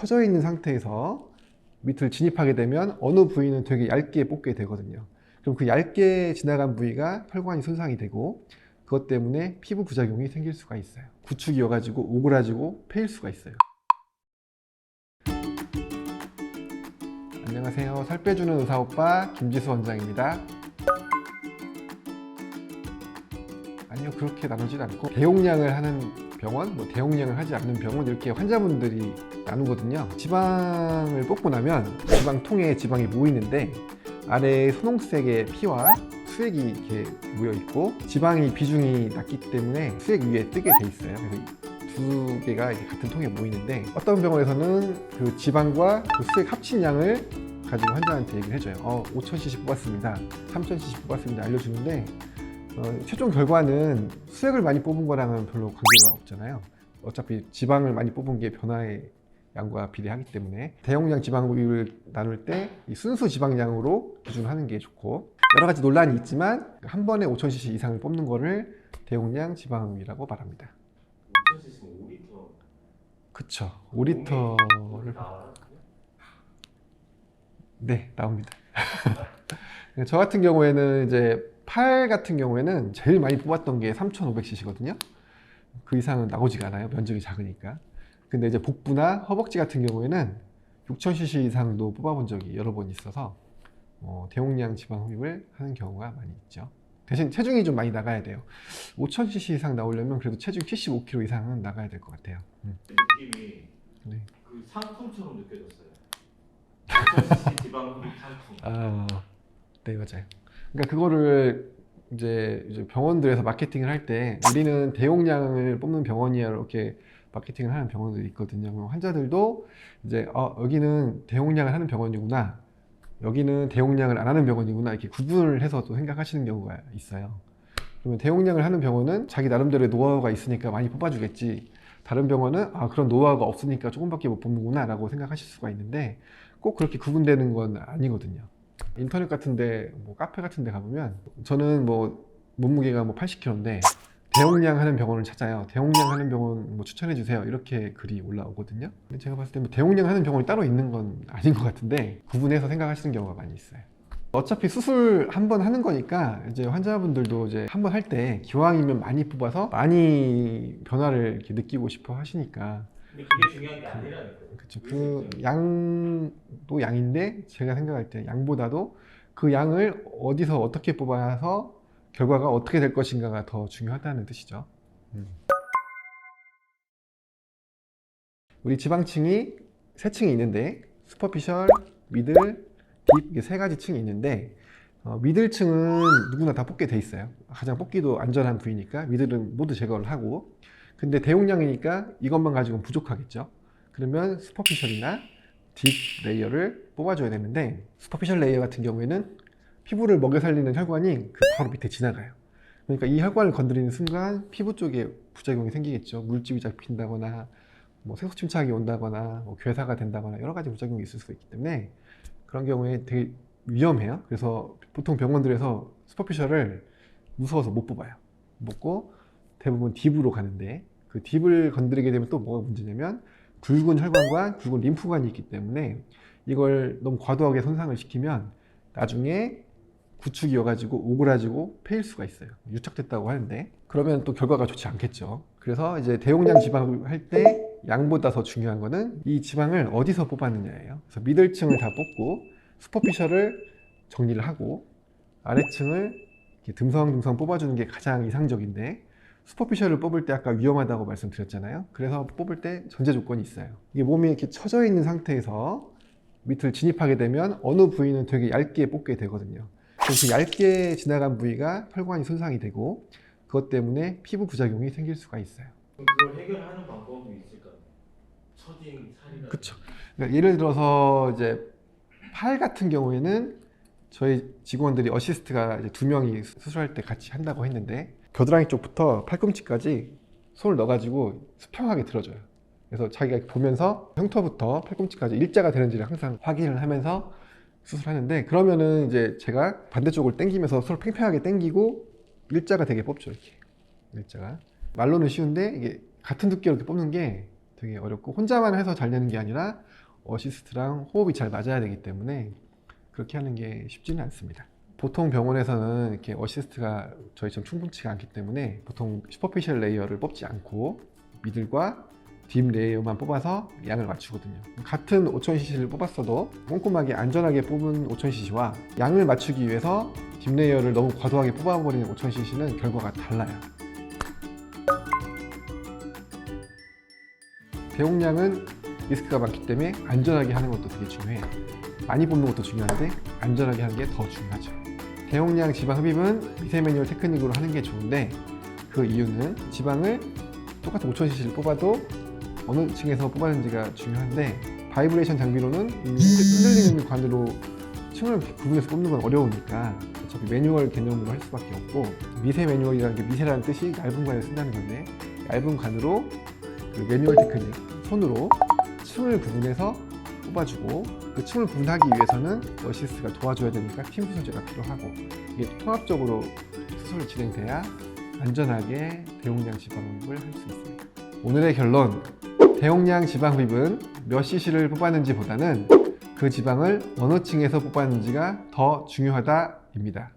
처져 있는 상태에서 밑을 진입하게 되면 어느 부위는 되게 얇게 뽑게 되거든요. 그럼 그 얇게 지나간 부위가 혈관이 손상이 되고 그것 때문에 피부 부작용이 생길 수가 있어요. 구축이어가지고 오그라지고 패일 수가 있어요. 안녕하세요. 살 빼주는 의사오빠 김지수 원장입니다. 아니요, 그렇게 나누지 않고 대용량을 하는 병원, 대용량을 하지 않는 병원 이렇게 환자분들이 나누거든요. 지방을 뽑고 나면 지방통에 지방이 모이는데 아래에 분홍색의 피와 수액이 이렇게 모여 있고 지방이 비중이 낮기 때문에 수액 위에 뜨게 돼 있어요. 그래서 두 개가 이제 같은 통에 모이는데 어떤 병원에서는 그 지방과 그 수액 합친 양을 가지고 환자한테 얘기를 해줘요. 5000cc 뽑았습니다, 3000cc 뽑았습니다 알려주는데 최종 결과는 수액을 많이 뽑은 거랑은 별로 관계가 없잖아요. 어차피 지방을 많이 뽑은 게 변화의 양과 비례하기 때문에 대용량 지방비를 나눌 때 이 순수 지방량으로 기준하는 게 좋고, 여러 가지 논란이 있지만 한 번에 5000cc 이상을 뽑는 거를 대용량 지방비라고 말합니다. 5000cc면 5리터. 그쵸, 5리터를 네, 나옵니다. 저 같은 경우에는 이제 팔 같은 경우에는 제일 많이 뽑았던 게 3500cc거든요. 그 이상은 나오지가 않아요. 면적이 작으니까. 근데 이제 복부나 허벅지 같은 경우에는 6000cc 이상도 뽑아본 적이 여러 번 있어서 대용량 지방 흡입을 하는 경우가 많이 있죠. 대신 체중이 좀 많이 나가야 돼요. 5000cc 이상 나오려면 그래도 체중 75kg 이상은 나가야 될 것 같아요. 느낌이 네. 그 상품처럼 느껴졌어요. 5000cc 지방 흡입 상품. 네, 맞아요. 그러니까 그거를 이제 병원들에서 마케팅을 할 때 우리는 대용량을 뽑는 병원이야 이렇게 마케팅을 하는 병원들이 있거든요. 그럼 환자들도 이제 여기는 대용량을 하는 병원이구나, 여기는 대용량을 안 하는 병원이구나 이렇게 구분을 해서 또 생각하시는 경우가 있어요. 그러면 대용량을 하는 병원은 자기 나름대로의 노하우가 있으니까 많이 뽑아주겠지, 다른 병원은 그런 노하우가 없으니까 조금밖에 못 뽑는구나 라고 생각하실 수가 있는데 꼭 그렇게 구분되는 건 아니거든요. 인터넷 같은데 카페 같은데 가보면 저는 몸무게가 80kg인데 대용량 하는 병원을 찾아요. 대용량 하는 병원 추천해 주세요 이렇게 글이 올라오거든요. 근데 제가 봤을 때 대용량 하는 병원이 따로 있는 건 아닌 것 같은데 구분해서 생각하시는 경우가 많이 있어요. 어차피 수술 한 번 하는 거니까 이제 환자분들도 이제 한 번 할 때 기왕이면 많이 뽑아서 많이 변화를 이렇게 느끼고 싶어 하시니까. 근데 그게 중요한 게 아니라니까요. 그렇죠. 그 양도 양인데 제가 생각할 때 양보다도 그 양을 어디서 어떻게 뽑아서 결과가 어떻게 될 것인가가 더 중요하다는 뜻이죠. 우리 지방층이 세 층이 있는데 슈퍼피셜, 미들, 딥 이게 세 가지 층이 있는데 미들층은 누구나 다 뽑게 돼 있어요. 가장 뽑기도 안전한 부위니까 미들은 모두 제거를 하고, 근데 대용량이니까 이것만 가지고는 부족하겠죠. 그러면 슈퍼피셜이나 딥 레이어를 뽑아줘야 되는데 슈퍼피셜 레이어 같은 경우에는 피부를 먹여 살리는 혈관이 그 바로 밑에 지나가요. 그러니까 이 혈관을 건드리는 순간 피부 쪽에 부작용이 생기겠죠. 물집이 잡힌다거나 세포 침착이 온다거나 괴사가 된다거나 여러 가지 부작용이 있을 수가 있기 때문에 그런 경우에 되게 위험해요. 그래서 보통 병원들에서 슈퍼피셜을 무서워서 못 뽑아요. 못 뽑고 대부분 딥으로 가는데 그 딥을 건드리게 되면 또 뭐가 문제냐면 굵은 혈관과 굵은 림프관이 있기 때문에 이걸 너무 과도하게 손상을 시키면 나중에 구축이 어가지고 오그라지고 패일 수가 있어요. 유착됐다고 하는데 그러면 또 결과가 좋지 않겠죠. 그래서 이제 대용량 지방을 할 때 양보다 더 중요한 거는 이 지방을 어디서 뽑았느냐예요. 그래서 미들층을 다 뽑고 슈퍼피셜을 정리를 하고 아래층을 이렇게 듬성듬성 뽑아주는 게 가장 이상적인데, 슈퍼피셜을 뽑을 때 아까 위험하다고 말씀드렸잖아요. 그래서 뽑을 때 전제 조건이 있어요. 이게 몸이 이렇게 처져 있는 상태에서 밑을 진입하게 되면 어느 부위는 되게 얇게 뽑게 되거든요. 그래서 그 얇게 지나간 부위가 혈관이 손상이 되고 그것 때문에 피부 부작용이 생길 수가 있어요. 그럼 그걸 해결하는 방법이 있을까요? 처진 살이나. 그렇죠. 그러니까 예를 들어서 이제 팔 같은 경우에는 저희 직원들이 어시스트가 이제 2명이 수술할 때 같이 한다고 했는데 겨드랑이 쪽부터 팔꿈치까지 손을 넣어가지고 수평하게 들어줘요. 그래서 자기가 보면서 흉터부터 팔꿈치까지 일자가 되는지를 항상 확인을 하면서 수술하는데, 그러면은 이제 제가 반대쪽을 당기면서 손을 팽팽하게 당기고 일자가 되게 뽑죠. 이렇게 일자가 말로는 쉬운데 이게 같은 두께로 이렇게 뽑는 게 되게 어렵고 혼자만 해서 잘 되는 게 아니라 어시스트랑 호흡이 잘 맞아야 되기 때문에 그렇게 하는 게 쉽지는 않습니다. 보통 병원에서는 이렇게 어시스트가 저희처럼 충분치가 않기 때문에 보통 슈퍼피셜 레이어를 뽑지 않고 미들과 딥 레이어만 뽑아서 양을 맞추거든요. 같은 5000cc를 뽑았어도 꼼꼼하게 안전하게 뽑은 5000cc와 양을 맞추기 위해서 딥 레이어를 너무 과도하게 뽑아버리는 5000cc는 결과가 달라요. 대용량은 리스크가 많기 때문에 안전하게 하는 것도 되게 중요해요. 많이 뽑는 것도 중요한데 안전하게 하는 게 더 중요하죠. 대용량 지방 흡입은 미세 매뉴얼 테크닉으로 하는 게 좋은데 그 이유는 지방을 똑같은 5000cc를 뽑아도 어느 층에서 뽑았는지가 중요한데 바이브레이션 장비로는 흔들리는 관으로 층을 구분해서 뽑는 건 어려우니까 어차피 매뉴얼 개념으로 할 수밖에 없고 미세 매뉴얼이라는 게 미세라는 뜻이 얇은 관을 쓴다는 건데 얇은 관으로 그 매뉴얼 테크닉 손으로 층을 구분해서 뽑아주고 그 층을 구분하기 위해서는 어시스트가 도와줘야 되니까 팀 수술제가 필요하고 이게 통합적으로 수술이 진행돼야 안전하게 대용량 지방 흡입을 할 수 있습니다. 오늘의 결론, 대용량 지방 흡입은 몇 cc를 뽑았는지 보다는 그 지방을 어느 층에서 뽑았는지가 더 중요하다입니다.